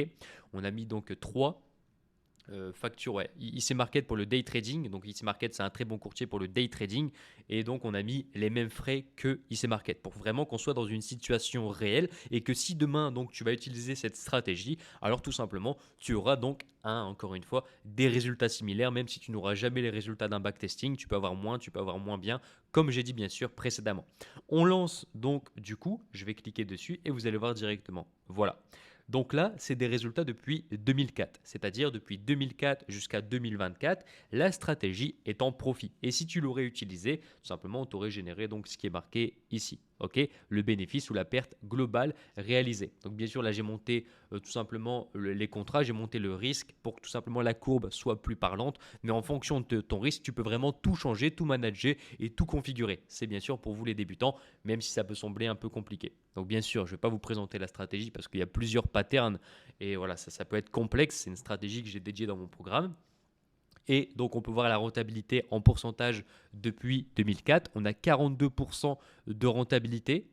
on a mis donc 3 facture, ouais. IC Market pour le day trading. Donc IC Market, c'est un très bon courtier pour le day trading. Et donc, on a mis les mêmes frais que IC Market pour vraiment qu'on soit dans une situation réelle et que si demain, donc, tu vas utiliser cette stratégie, alors tout simplement, tu auras donc, encore une fois, des résultats similaires, même si tu n'auras jamais les résultats d'un backtesting. Tu peux avoir moins bien, comme j'ai dit bien sûr précédemment. On lance donc, du coup, je vais cliquer dessus et vous allez voir directement. Voilà. Donc là, c'est des résultats depuis 2004, c'est-à-dire depuis 2004 jusqu'à 2024, la stratégie est en profit. Et si tu l'aurais utilisé, tout simplement, tu aurais généré donc ce qui est marqué ici. Okay, le bénéfice ou la perte globale réalisée. Donc bien sûr, là j'ai monté tout simplement les contrats, j'ai monté le risque pour que tout simplement la courbe soit plus parlante. Mais en fonction de ton risque, tu peux vraiment tout changer, tout manager et tout configurer. C'est bien sûr pour vous les débutants, même si ça peut sembler un peu compliqué. Donc bien sûr, je ne vais pas vous présenter la stratégie parce qu'il y a plusieurs patterns et voilà, ça peut être complexe. C'est une stratégie que j'ai dédiée dans mon programme. Et donc, on peut voir la rentabilité en pourcentage depuis 2004. On a 42% de rentabilité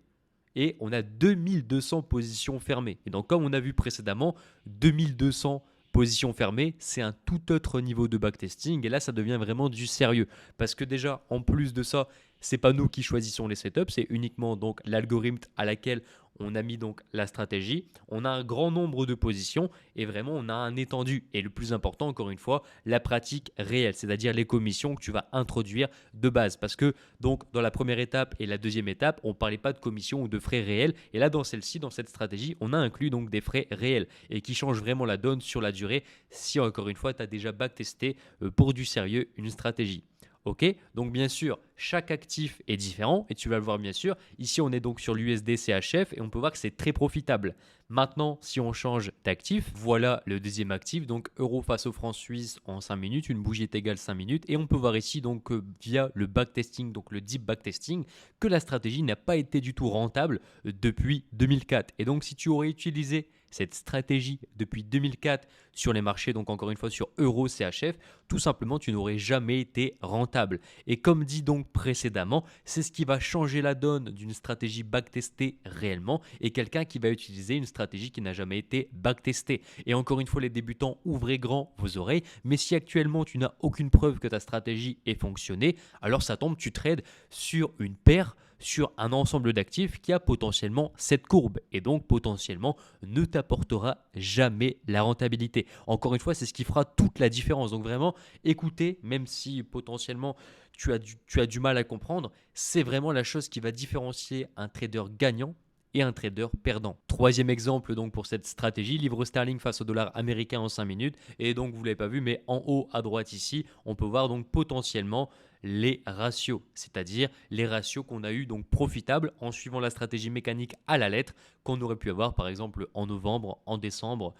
et on a 2200 positions fermées. Et donc, comme on a vu précédemment, 2200 positions fermées, c'est un tout autre niveau de backtesting. Et là, ça devient vraiment du sérieux. Parce que déjà, en plus de ça, c'est pas nous qui choisissons les setups, c'est uniquement donc l'algorithme à laquelle on a mis donc la stratégie. On a un grand nombre de positions et vraiment on a un étendu. Et le plus important, encore une fois, la pratique réelle, c'est-à-dire les commissions que tu vas introduire de base. Parce que donc dans la première étape et la deuxième étape, on ne parlait pas de commissions ou de frais réels. Et là, dans celle-ci, dans cette stratégie, on a inclus donc des frais réels et qui changent vraiment la donne sur la durée si encore une fois, tu as déjà backtesté pour du sérieux une stratégie. Ok, donc bien sûr, chaque actif est différent et tu vas le voir bien sûr. Ici, on est donc sur l'USD CHF et on peut voir que c'est très profitable. Maintenant, si on change d'actif, voilà le deuxième actif, donc euro face au franc suisse en 5 minutes, une bougie est égale 5 minutes. Et on peut voir ici, donc via le backtesting, donc le deep backtesting, que la stratégie n'a pas été du tout rentable depuis 2004. Et donc, si tu aurais utilisé cette stratégie depuis 2004 sur les marchés, donc encore une fois sur euro CHF, tout simplement tu n'aurais jamais été rentable. Et comme dit donc précédemment, c'est ce qui va changer la donne d'une stratégie backtestée réellement et quelqu'un qui va utiliser une stratégie qui n'a jamais été backtestée. Et encore une fois, les débutants, ouvrez grand vos oreilles, mais si actuellement tu n'as aucune preuve que ta stratégie ait fonctionné, alors ça tombe, tu trades sur une paire, sur un ensemble d'actifs qui a potentiellement cette courbe et donc potentiellement ne t'apportera jamais la rentabilité. Encore une fois, c'est ce qui fera toute la différence. Donc vraiment, écoutez, même si potentiellement tu as du mal à comprendre, c'est vraiment la chose qui va différencier un trader gagnant et un trader perdant. Troisième exemple donc pour cette stratégie, livre sterling face au dollar américain en 5 minutes. Et donc vous ne l'avez pas vu, mais en haut à droite ici, on peut voir donc potentiellement les ratios, c'est-à-dire les ratios qu'on a eu donc profitables en suivant la stratégie mécanique à la lettre qu'on aurait pu avoir par exemple en novembre, en décembre,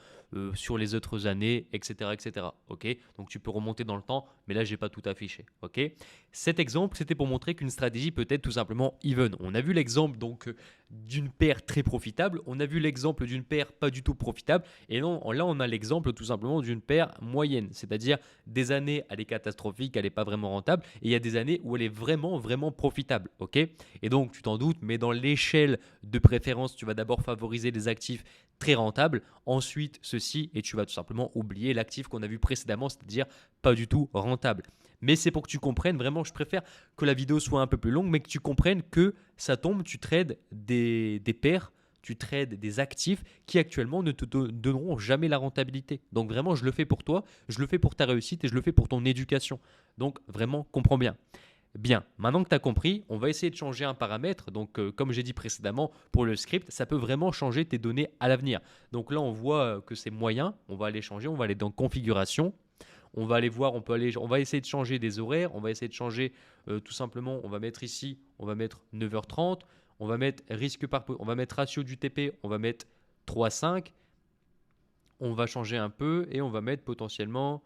sur les autres années, etc., etc. Ok, donc tu peux remonter dans le temps, mais là j'ai pas tout affiché. Ok, cet exemple c'était pour montrer qu'une stratégie peut être tout simplement even. On a vu l'exemple donc d'une paire très profitable, on a vu l'exemple d'une paire pas du tout profitable, et non, là on a l'exemple tout simplement d'une paire moyenne, c'est-à-dire des années elle est catastrophique, elle n'est pas vraiment rentable, et il y a des années où elle est vraiment vraiment profitable, ok. Et donc tu t'en doutes, mais dans l'échelle de préférence, tu vas d'abord favoriser les actifs très rentables, ensuite ceci, et tu vas tout simplement oublier l'actif qu'on a vu précédemment, c'est-à-dire pas du tout rentable. Mais c'est pour que tu comprennes, vraiment, je préfère que la vidéo soit un peu plus longue, mais que tu comprennes que ça tombe, tu trades des paires, tu trades des actifs qui actuellement ne te donneront jamais la rentabilité. Donc vraiment, je le fais pour toi, je le fais pour ta réussite et je le fais pour ton éducation. Donc vraiment, comprends bien. Bien, maintenant que tu as compris, on va essayer de changer un paramètre. Donc, comme j'ai dit précédemment, pour le script, ça peut vraiment changer tes données à l'avenir. Donc là, on voit que c'est moyen. On va aller changer, on va aller dans configuration. On va aller voir, on va essayer de changer des horaires. On va essayer de changer tout simplement, on va mettre ici, on va mettre 9h30. On va mettre on va mettre ratio du TP, on va mettre 3,5. On va changer un peu et on va mettre potentiellement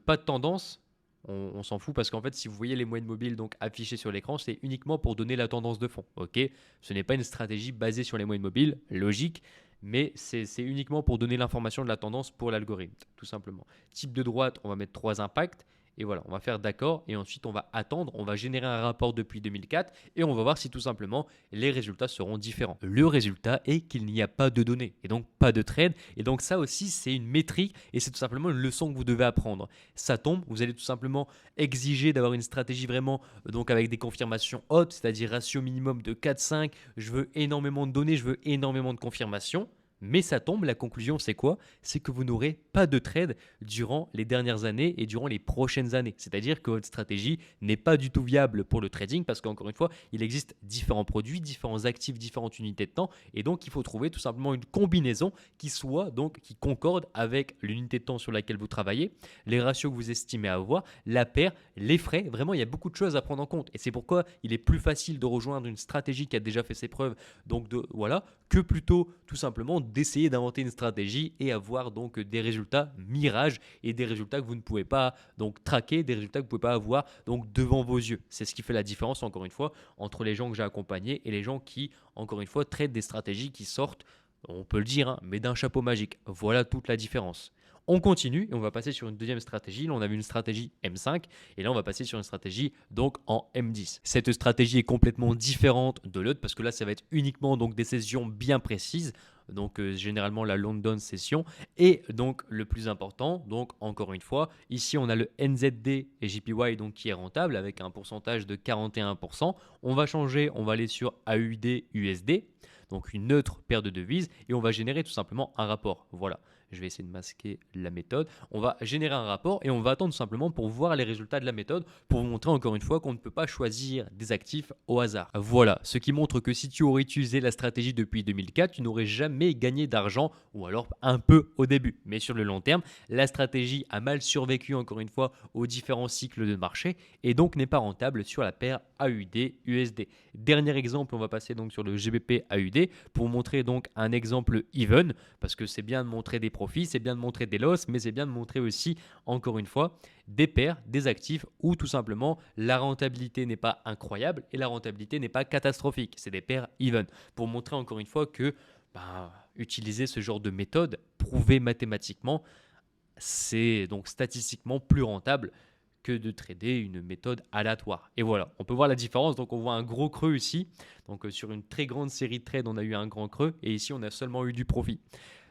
pas de tendance. On s'en fout parce qu'en fait, si vous voyez les moyennes mobiles donc affichées sur l'écran, c'est uniquement pour donner la tendance de fond. Ok, ce n'est pas une stratégie basée sur les moyennes mobiles, logique, mais c'est uniquement pour donner l'information de la tendance pour l'algorithme, tout simplement. Type de droite, on va mettre 3 impacts. Et voilà, on va faire d'accord et ensuite on va attendre, on va générer un rapport depuis 2004 et on va voir si tout simplement les résultats seront différents. Le résultat est qu'il n'y a pas de données et donc pas de trade. Et donc ça aussi c'est une métrique et c'est tout simplement une leçon que vous devez apprendre. Ça tombe, vous allez tout simplement exiger d'avoir une stratégie vraiment donc avec des confirmations hautes, c'est-à-dire ratio minimum de 4-5, je veux énormément de données, je veux énormément de confirmations. Mais ça tombe, la conclusion c'est quoi? C'est que vous n'aurez pas de trade durant les dernières années et durant les prochaines années. C'est-à-dire que votre stratégie n'est pas du tout viable pour le trading parce qu'encore une fois, il existe différents produits, différents actifs, différentes unités de temps et donc il faut trouver tout simplement une combinaison qui concorde avec l'unité de temps sur laquelle vous travaillez, les ratios que vous estimez avoir, la paire, les frais. Vraiment, il y a beaucoup de choses à prendre en compte et c'est pourquoi il est plus facile de rejoindre une stratégie qui a déjà fait ses preuves que plutôt tout simplement d'essayer d'inventer une stratégie et avoir donc des résultats mirages et des résultats que vous ne pouvez pas donc traquer, des résultats que vous ne pouvez pas avoir donc devant vos yeux. C'est ce qui fait la différence encore une fois entre les gens que j'ai accompagnés et les gens qui encore une fois traitent des stratégies qui sortent, on peut le dire, hein, mais d'un chapeau magique. Voilà toute la différence. On continue et on va passer sur une deuxième stratégie. Là, on avait une stratégie M5 et là, on va passer sur une stratégie donc en M10. Cette stratégie est complètement différente de l'autre parce que là, ça va être uniquement donc des sessions bien précises. Donc généralement la London session et donc le plus important, donc encore une fois, ici on a le NZD et JPY donc qui est rentable avec un pourcentage de 41%. On va changer, on va aller sur AUD USD, donc une neutre paire de devises et on va générer tout simplement un rapport. Voilà. Je vais essayer de masquer la méthode. On va générer un rapport et on va attendre tout simplement pour voir les résultats de la méthode pour vous montrer encore une fois qu'on ne peut pas choisir des actifs au hasard. Voilà, ce qui montre que si tu aurais utilisé la stratégie depuis 2004, tu n'aurais jamais gagné d'argent ou alors un peu au début. Mais sur le long terme, la stratégie a mal survécu encore une fois aux différents cycles de marché et donc n'est pas rentable sur la paire AUD-USD. Dernier exemple, on va passer donc sur le GBP-AUD pour vous montrer donc un exemple even parce que c'est bien de montrer des profits, c'est bien de montrer des losses, mais c'est bien de montrer aussi, encore une fois, des paires, des actifs où tout simplement la rentabilité n'est pas incroyable et la rentabilité n'est pas catastrophique. C'est des paires even. Pour montrer encore une fois que utiliser ce genre de méthode prouvée mathématiquement, c'est donc statistiquement plus rentable que de trader une méthode aléatoire. Et voilà, on peut voir la différence. Donc on voit un gros creux ici. Donc sur une très grande série de trades, on a eu un grand creux et ici on a seulement eu du profit.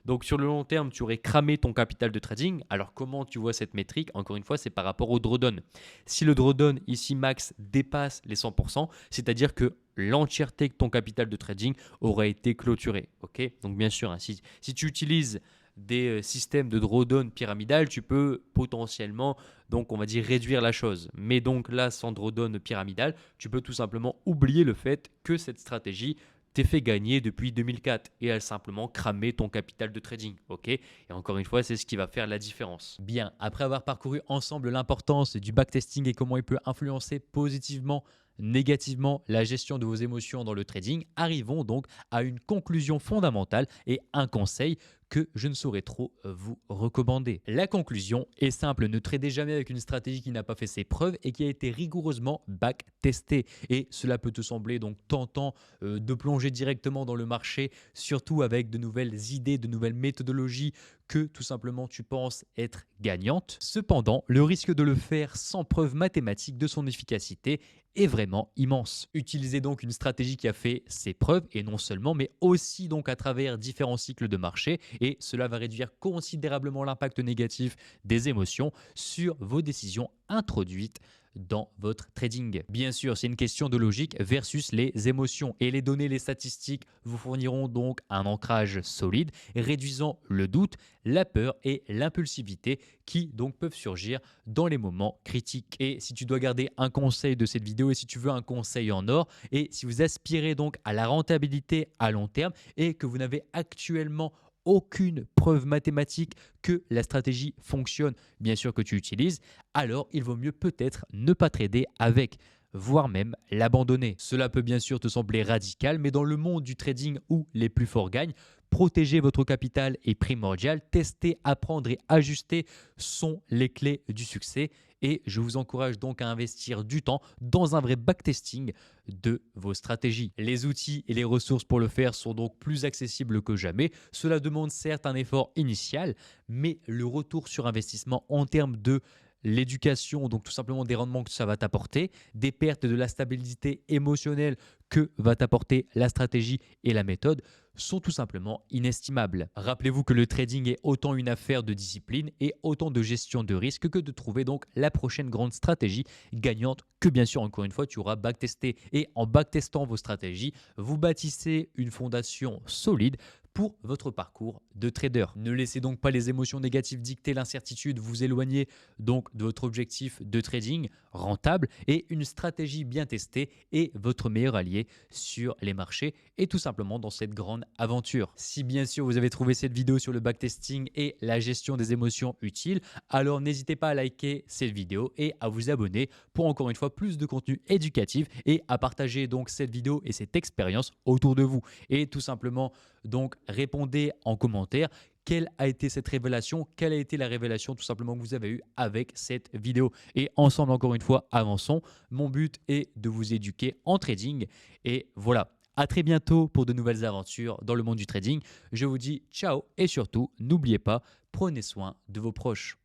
Donc sur le long terme, tu aurais cramé ton capital de trading. Alors comment tu vois cette métrique? Encore une fois, c'est par rapport au drawdown. Si le drawdown ici max dépasse les 100%, c'est-à-dire que l'entièreté de ton capital de trading aurait été clôturée. Ok, donc bien sûr, hein, si tu utilises des systèmes de drawdown pyramidal, tu peux potentiellement, donc on va dire, réduire la chose. Mais donc là, sans drawdown pyramidal, tu peux tout simplement oublier le fait que cette stratégie t'est fait gagner depuis 2004 et elle simplement cramer ton capital de trading. Ok, et encore une fois, c'est ce qui va faire la différence. Bien, après avoir parcouru ensemble l'importance du backtesting et comment il peut influencer positivement, négativement la gestion de vos émotions dans le trading, arrivons donc à une conclusion fondamentale et un conseil que je ne saurais trop vous recommander. La conclusion est simple, ne tradez jamais avec une stratégie qui n'a pas fait ses preuves et qui a été rigoureusement backtestée. Et cela peut te sembler donc tentant de plonger directement dans le marché, surtout avec de nouvelles idées, de nouvelles méthodologies que tout simplement tu penses être gagnantes. Cependant, le risque de le faire sans preuve mathématique de son efficacité est vraiment immense. Utilisez donc une stratégie qui a fait ses preuves et non seulement, mais aussi donc à travers différents cycles de marché et cela va réduire considérablement l'impact négatif des émotions sur vos décisions introduites dans votre trading. Bien sûr, c'est une question de logique versus les émotions et les données, les statistiques vous fourniront donc un ancrage solide, réduisant le doute, la peur et l'impulsivité qui donc peuvent surgir dans les moments critiques. Et si tu dois garder un conseil de cette vidéo et si tu veux un conseil en or et si vous aspirez donc à la rentabilité à long terme et que vous n'avez actuellement aucune preuve mathématique que la stratégie fonctionne, bien sûr que tu utilises, alors il vaut mieux peut-être ne pas trader avec, voire même l'abandonner. Cela peut bien sûr te sembler radical, mais dans le monde du trading où les plus forts gagnent, protéger votre capital est primordial. Tester, apprendre et ajuster sont les clés du succès. Et je vous encourage donc à investir du temps dans un vrai backtesting de vos stratégies. Les outils et les ressources pour le faire sont donc plus accessibles que jamais. Cela demande certes un effort initial, mais le retour sur investissement en termes de l'éducation, donc tout simplement des rendements que ça va t'apporter, des pertes de la stabilité émotionnelle que va t'apporter la stratégie et la méthode sont tout simplement inestimables. Rappelez-vous que le trading est autant une affaire de discipline et autant de gestion de risque que de trouver donc la prochaine grande stratégie gagnante que bien sûr encore une fois tu auras backtesté. Et en backtestant vos stratégies, vous bâtissez une fondation solide pour votre parcours de trader. Ne laissez donc pas les émotions négatives dicter l'incertitude, vous éloigner donc de votre objectif de trading rentable et une stratégie bien testée est votre meilleur allié sur les marchés et tout simplement dans cette grande aventure. Si bien sûr vous avez trouvé cette vidéo sur le backtesting et la gestion des émotions utile, alors n'hésitez pas à liker cette vidéo et à vous abonner pour encore une fois plus de contenu éducatif et à partager donc cette vidéo et cette expérience autour de vous. Et tout simplement donc répondez en commentaire quelle a été cette révélation, quelle a été la révélation tout simplement que vous avez eue avec cette vidéo. Et ensemble encore une fois avançons. Mon but est de vous éduquer en trading et voilà. À très bientôt pour de nouvelles aventures dans le monde du trading. Je vous dis ciao et surtout, n'oubliez pas, prenez soin de vos proches.